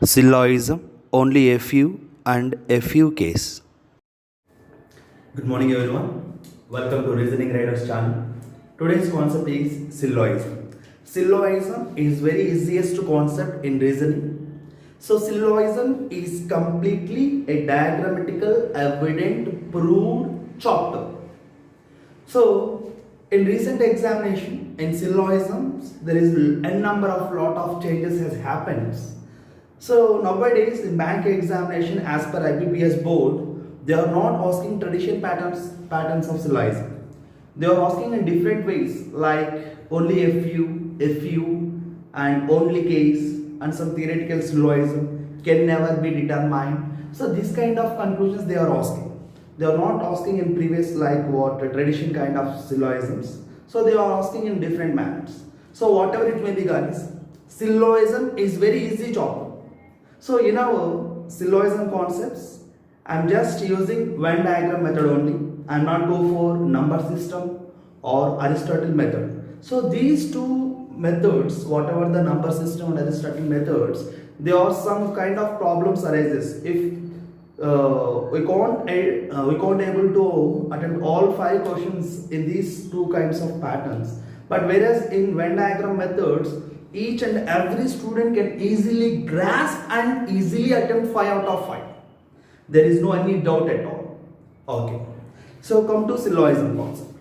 Syllogism, only a few and a few case. Good morning everyone. Welcome to Reasoning Riders channel. Today's concept is syllogism. Syllogism is very easiest concept in reasoning. So syllogism is completely a diagrammatical, evident, proved chapter. So in recent examination in syllogisms there is a number of lot of changes has happened. So nowadays in bank examination as per IBPS board, they are not asking tradition patterns of syllogism. They are asking in different ways like only a few and only case and some theoretical syllogism can never be determined. So this kind of conclusions they are asking. They are not asking in previous like what tradition kind of syllogisms. So they are asking in different manners. So whatever it may be guys, syllogism is very easy topic. So in our syllogism concepts, I am just using Venn diagram method only. I am not go for number system or Aristotle method. So these two methods, whatever the number system and Aristotle methods, there are some kind of problems arises if we can't able to attempt all 5 questions in these two kinds of patterns. But whereas in Venn diagram methods, each and every student can easily grasp and easily attempt 5 out of 5. There is no any doubt at all. Okay. So come to syllogism concept.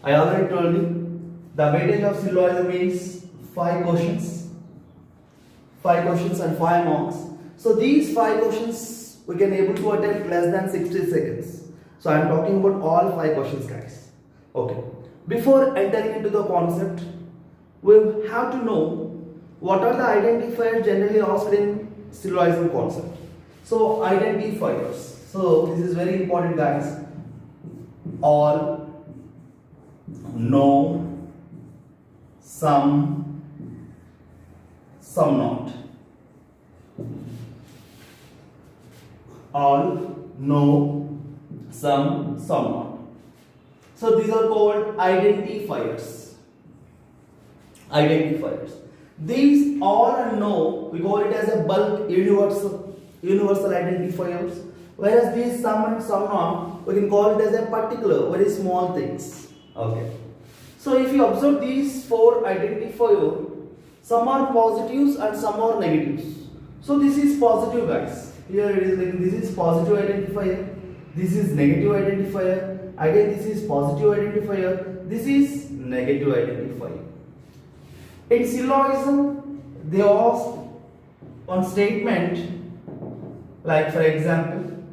I already told you the weightage of syllogism is 5 questions. 5 questions and 5 marks. So these 5 questions we can able to attempt less than 60 seconds. So I am talking about all 5 questions guys. Okay. Before entering into the concept, we have to know what are the identifiers generally asked in syllogism concept. So identifiers. So this is very important guys. All, no, some not. All, no, some not. So these are called identifiers. These all and no, we call it as a bulk universal identifiers. Whereas these some and some not, we can call it as a particular, very small things. Okay. So if you observe these 4 identifiers, some are positives and some are negatives. So this is positive guys. Here it is like this is positive identifier. This is negative identifier. Again this is positive identifier. This is negative identifier. In syllogism, they ask one statement like for example,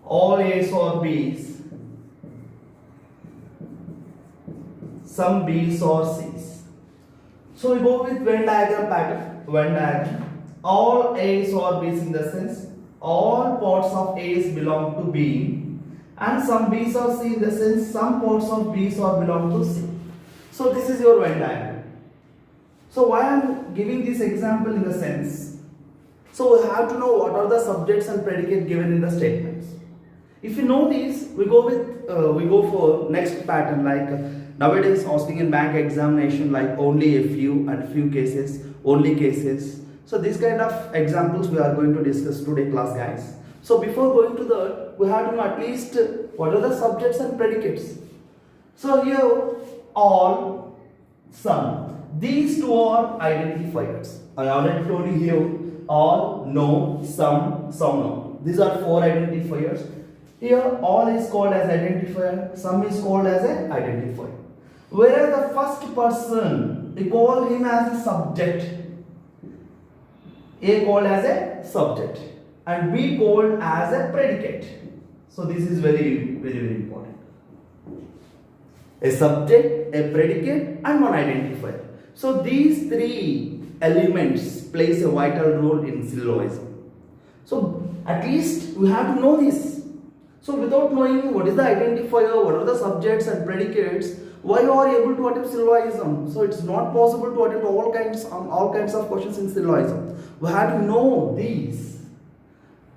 all A's or B's, some B's or C's. So we go with Venn diagram pattern. Venn diagram. All A's or B's in the sense all parts of A's belong to B and some B's or C in the sense some parts of B's or belong to C. So this is your Venn diagram. So why I am giving this example in the sense, so we have to know what are the subjects and predicate given in the statements. If you know these, we go for next pattern like nowadays asking in bank examination like only a few and few cases, only cases. So these kind of examples we are going to discuss today class guys. So before going to that, we have to know at least what are the subjects and predicates. So here all, some, these two are identifiers. I already told you here all, no, some not. These are 4 identifiers. Here all is called as identifier, some is called as an identifier. Whereas the first person, we call him as a subject. A called as a subject and B called as a predicate. So this is very important. A subject, a predicate and one identifier. So these 3 elements plays a vital role in syllogism. So at least we have to know this. So without knowing what is the identifier, what are the subjects and predicates, why you are able to attempt syllogism? So it's not possible to attempt all kinds of questions in syllogism. We have to know these: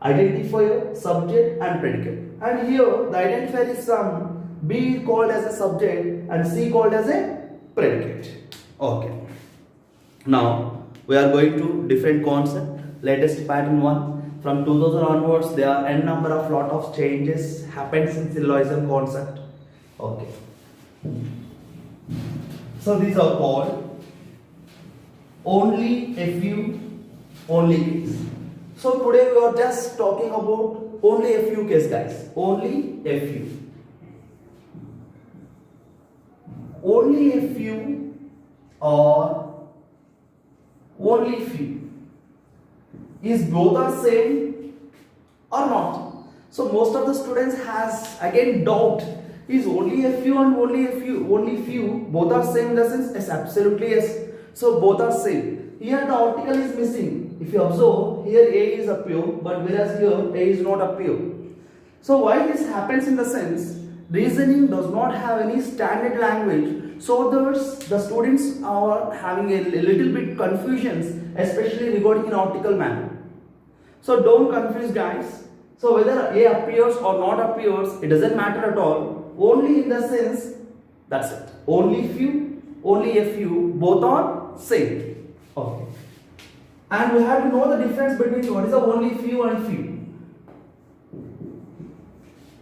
identifier, subject and predicate. and here the identifier is sum, B called as a subject and C called as a predicate. Okay. Now we are going to different concept. Latest pattern 1. From 2000 onwards, there are n number of lot of changes happens in syllogism concept. Okay. So these are called only a few, only case. So today we are just talking about only a few case, guys. Only a few. Only a few or only few. Is both are same or not? So most of the students has again doubt. Is only a few and only few both are same in the sense? Yes, absolutely yes. So both are same. Here the article is missing. If you observe, here A is appear, but whereas here A is not appear. So why this happens in the sense? Reasoning does not have any standard language, so the students are having a little bit confusions, especially regarding in article manner. So don't confuse, guys. So whether A appears or not appears, it doesn't matter at all. Only in the sense, that's it. Only few, only a few, both are same. Okay. And we have to know the difference between what is the only few and few.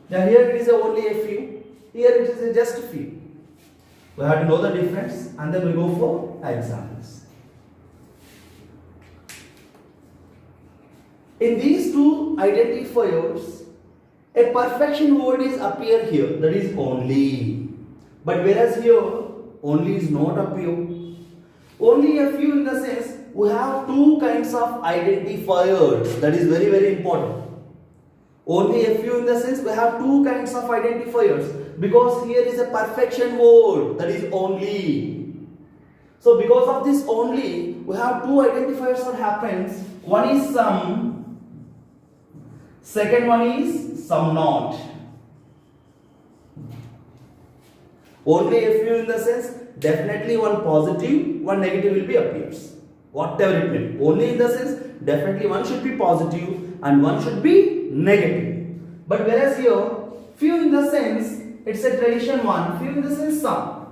Now here it is only a few, here it is just a few. We have to know the difference and then we go for examples. In these two identifiers, a perfection word is appear here, that is only. But whereas here, only is not appear. Only a few in the sense, we have two kinds of identifiers, that is very, very important. Only a few in the sense, we have two kinds of identifiers, because here is a perfection word, that is only. So because of this only, we have two identifiers that happens. One is some, second one is some not. Only a few in the sense, definitely one positive, one negative will be appears. Whatever it may be. Only in the sense, definitely one should be positive and one should be negative. But whereas here, few in the sense, it's a tradition one, few in the sense some.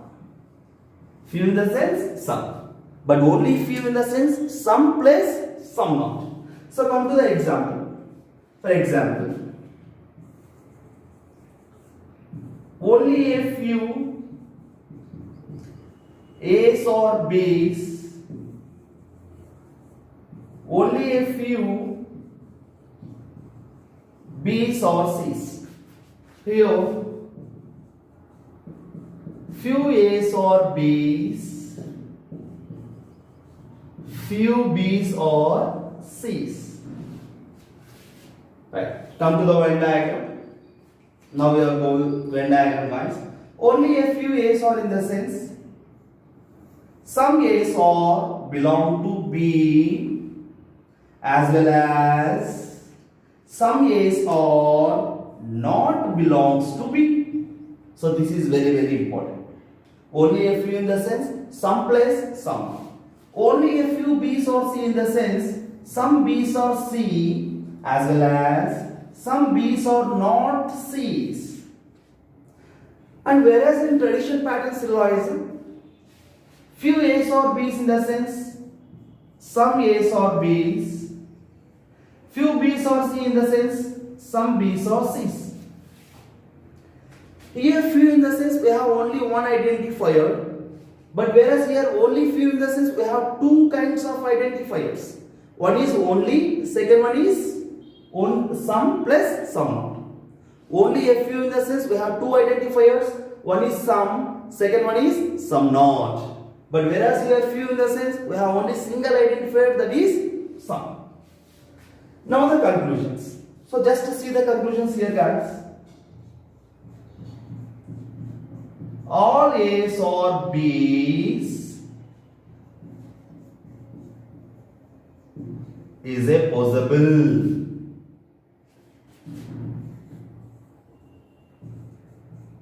Few in the sense some. But only few in the sense some place, some not. So come to the example. For example, only a few A's or B's, only a few B's or C's. Here, few A's or B's, few B's or C's. Right. Come to the Venn diagram. Now we are going Venn diagram wise. Only a few A's are in the sense. Some A's are belong to B as well as some A's are not belongs to B. So this is very, very important. Only a few in the sense, some place, some. Only a few B's or C in the sense, some B's or C as well as some B's or not C's. And whereas in tradition pattern syllogism, few A's or B's in the sense, some A's or B's, few B's or C in the sense, some B's or C's. Here few in the sense we have only one identifier, but whereas here only few in the sense we have two kinds of identifiers. One is only, second one is some plus some not. Only a few in the sense we have two identifiers. One is some, second one is some not. But whereas here few in the sense we have only single identifier, that is some. Now the conclusions. So just to see the conclusions here, guys. All A's or B's is a possible.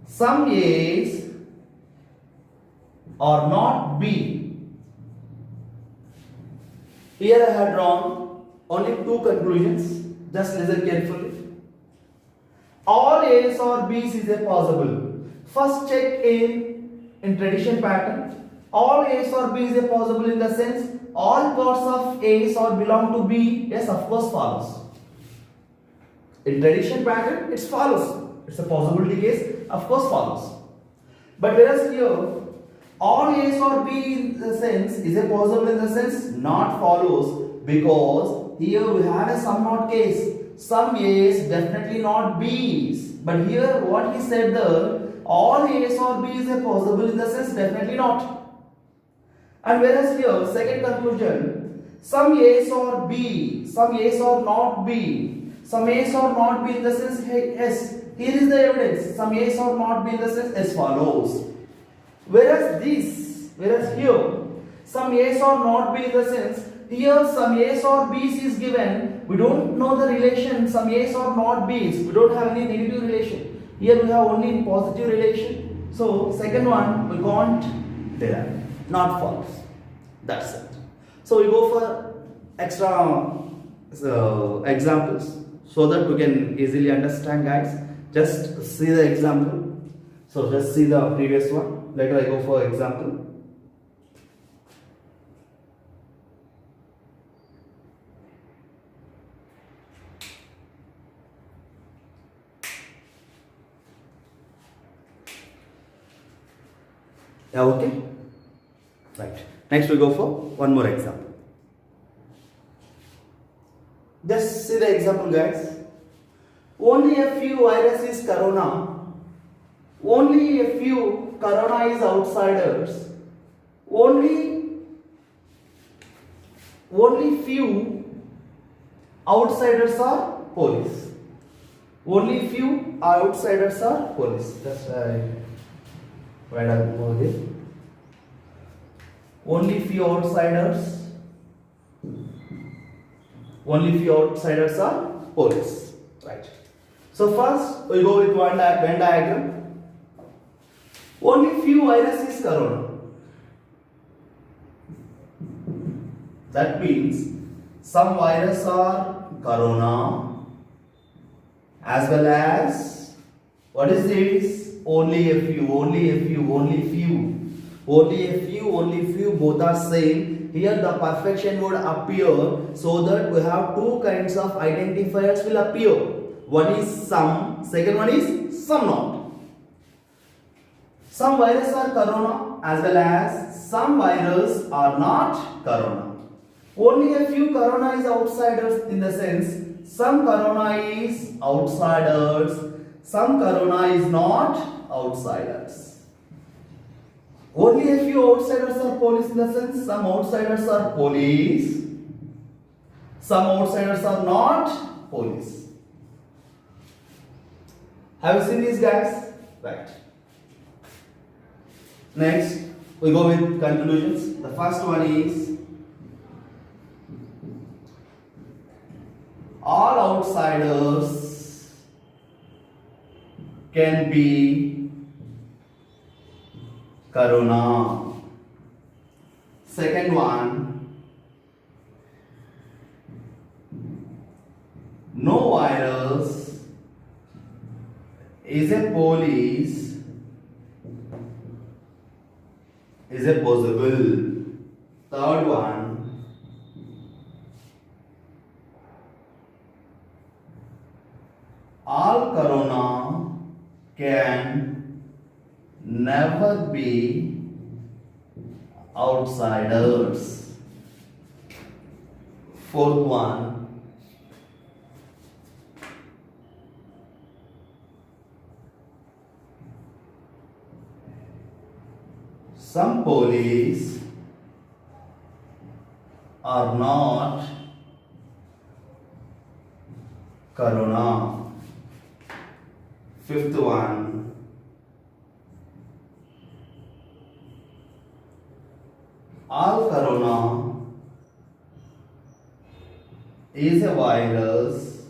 Some A's are not B. Here I had drawn only two conclusions. Just listen carefully. all A's or B's is a possible. First check in tradition pattern. All A's or B's is a possible in the sense all parts of A's or belong to B. Yes, of course follows. In tradition pattern, it follows. It's a possibility case, of course follows. But whereas here, all A's or B in the sense is a possible in the sense not follows, because here we have a some not case. Some A's definitely not B's. But here what he said there, all A's or B's is a possible in the sense definitely not. And whereas here, second conclusion, some A's or B, some A's or not B, some A's or not B in the sense yes. Here is the evidence. Some A's or not B in the sense as follows. Whereas here, some A's or not B in the sense, here some A's or B's is given. We don't know the relation, some A's or not B's. We don't have any negative relation. Here we have only positive relation. So, second one, we can't derive. Not false. That's it. So, we go for extra examples so that we can easily understand, guys. Just see the example. So, just see the previous one. Later I go for example. Yeah, okay. Right. Next we go for one more example. Just see the example, guys. Only a few viruses corona. Only a few corona is outsiders. Only few outsiders are police. Only few outsiders are police. That's why I over here. Only few outsiders. Only few outsiders are police. Right. So first we go with Venn diagram. Only few viruses corona. That means some virus are corona as well as what is this? Only a few, only a few, only few. Only a few, only few, both are same. Here the perfection would appear, so that we have two kinds of identifiers will appear. One is some, second one is some not. Some viruses are corona as well as some viruses are not corona. Only a few corona is outsiders in the sense some corona is outsiders, some corona is not outsiders. Only a few outsiders are police in the sense some outsiders are police, some outsiders are not police. Have you seen these guys? Right. Next, we go with conclusions. The first one is all outsiders can be corona. Second one, no virus is a police is a possible. Third one, all corona can never be outsiders. Fourth one, some police are not corona. Fifth one, all corona is a virus,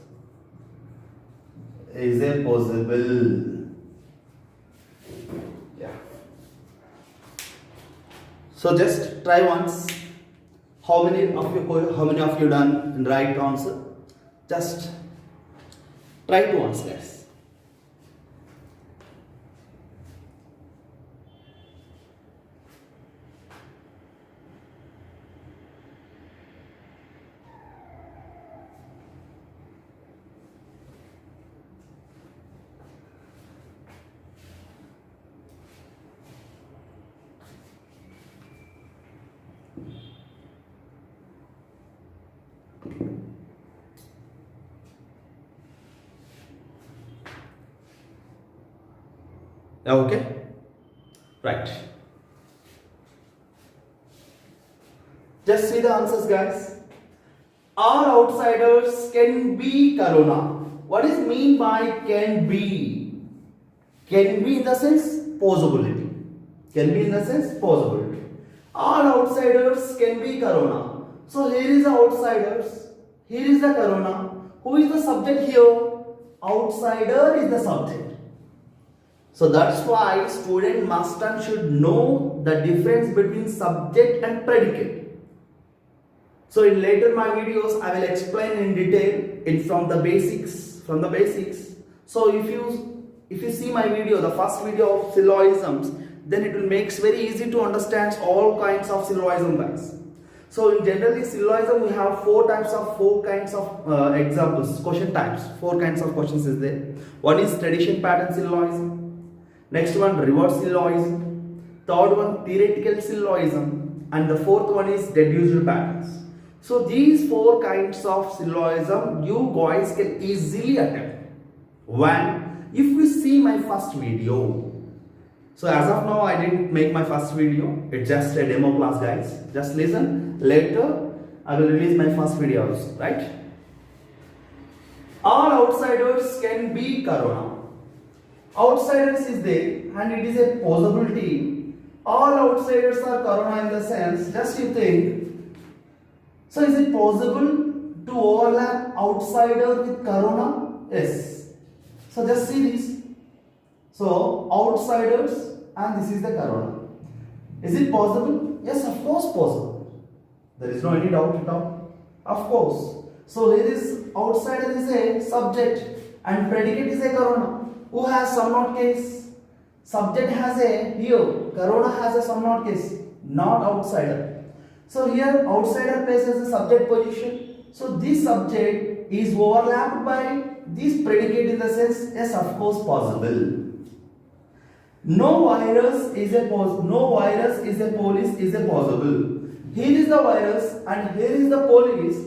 is a possible. Yeah. So just try once. How many of you done right answer? Just try to answer, guys. Okay, right. Just see the answers, guys. All outsiders can be corona. What is mean by can be? Can be in the sense possibility. Can be in the sense possibility. All outsiders can be corona. So here is the outsiders. Here is the corona. Who is the subject here? Outsider is the subject. So that's why student must and should know the difference between subject and predicate. So in later my videos I will explain in detail from the basics. So if you see my video, the first video of syllogisms, then it will make very easy to understand all kinds of syllogism, guys. So in generally syllogism we have four kinds of examples, question types. Four kinds of questions is there. One is tradition pattern syllogism. Next one reverse syllogism. Third one theoretical syllogism. And the fourth one is deduced patterns. So these four kinds of syllogism you guys can easily attempt if you see my first video. So as of now I didn't make my first video. It's just a demo class, guys. Just listen. Later I will release my first videos, right? All outsiders can be corona. Outsiders is there and it is a possibility. All outsiders are corona in the sense, just you think. So is it possible to overlap outsider with corona? Yes. So just see this. So outsiders and this is the corona. Is it possible? Yes, of course possible. There is no any doubt at all. Of course. So here is outsider is a subject and predicate is a corona. Who has some not case? Subject has a here. Corona has a some not case. Not outsider. So here outsider places the subject position. So this subject is overlapped by this predicate in the sense, yes, of course possible. No virus is a police is a possible. Here is the virus and here is the police.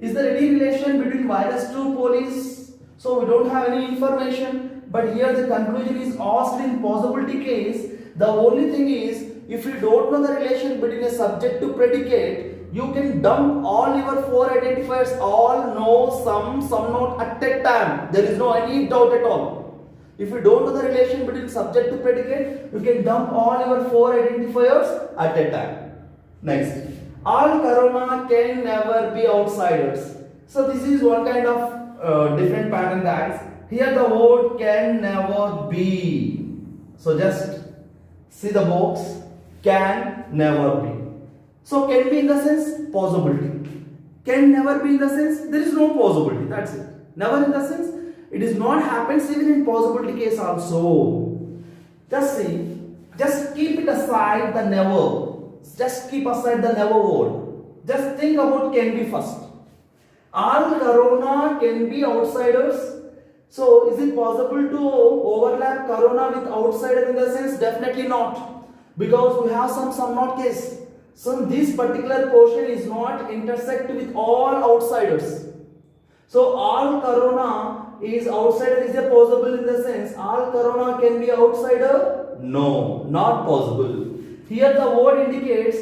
Is there any relation between virus to police? So we don't have any information. But here the conclusion is asked in possibility case. The only thing is, if you don't know the relation between a subject to predicate, you can dump all your four identifiers, all, no, some not at that time. There is no any doubt at all. If you don't know the relation between subject to predicate, you can dump all your four identifiers at that time. Next, all corona can never be outsiders. So this is one kind of different pattern, guys. Here the word can never be. So just see the box. Can never be. So can be in the sense possibility. Can never be in the sense there is no possibility. That's it. Never in the sense it is not happens even in possibility case also. Just see. Just keep it aside the never. Just keep aside the never word. Just think about can be first. All corona can be outsiders. So, is it possible to overlap corona with outsider in the sense? Definitely not. Because we have some not case. So, this particular portion is not intersect with all outsiders. So, all corona is outsider is a possible in the sense. All corona can be outsider? No, not possible. Here the word indicates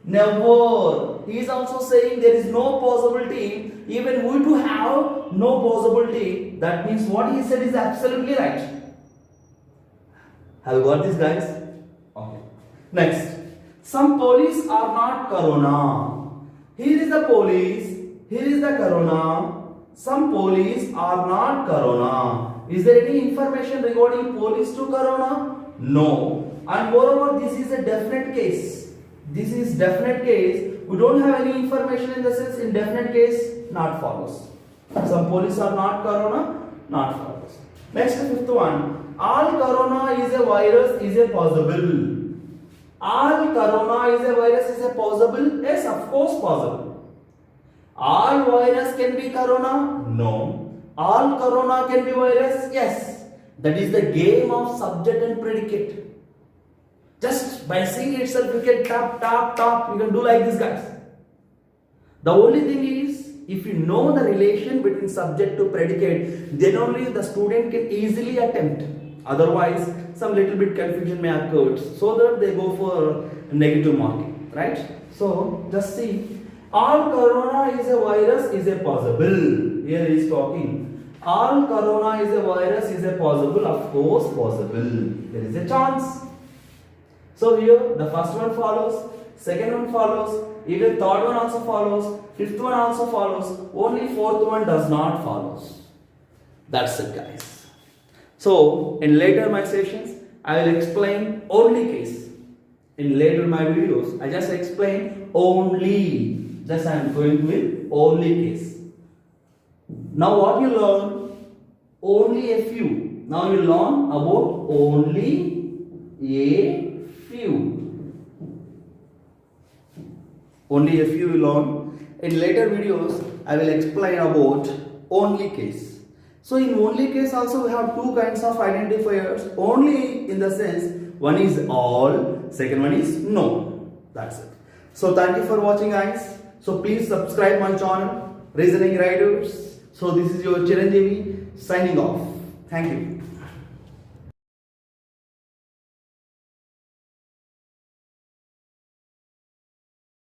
never. He is also saying there is no possibility. Even we do have no possibility. That means what he said is absolutely right. Have you got this, guys? Okay. Next. Some police are not corona. Here is the police. Here is the corona. Some police are not corona. Is there any information regarding police to corona? No. And moreover, this is a definite case. This is definite case. We don't have any information in the sense in definite case, not follows. Some police are not corona, not follows. Next, fifth one. All corona is a virus is a possible. All corona is a virus is a possible? Yes, of course possible. All virus can be corona? No. All corona can be virus? Yes. That is the game of subject and predicate. Just by seeing itself, you can tap. You can do like this, guys. The only thing is, If you know the relation between subject to predicate, then only the student can easily attempt. Otherwise, some little bit confusion may occur, so that they go for negative marking, right? So just see, all corona is a virus is a possible. Here he is talking. All corona is a virus is a possible, of course possible. There is a chance. So here the first one follows, second one follows, even third one also follows, fifth one also follows, only fourth one does not follows. That's it, guys. So in later my sessions, I will explain only case. In later my videos, I just explain only. Just I am going with only case. Now what you learn? Only a few. Now you learn about only a few. Only a few you learn. In later videos, I will explain about only case. So in only case also we have two kinds of identifiers. Only in the sense, one is all, second one is no. That's it. So thank you for watching, guys. So please subscribe my channel, Reasoning Riders. So this is your Chiranjeevi signing off. Thank you.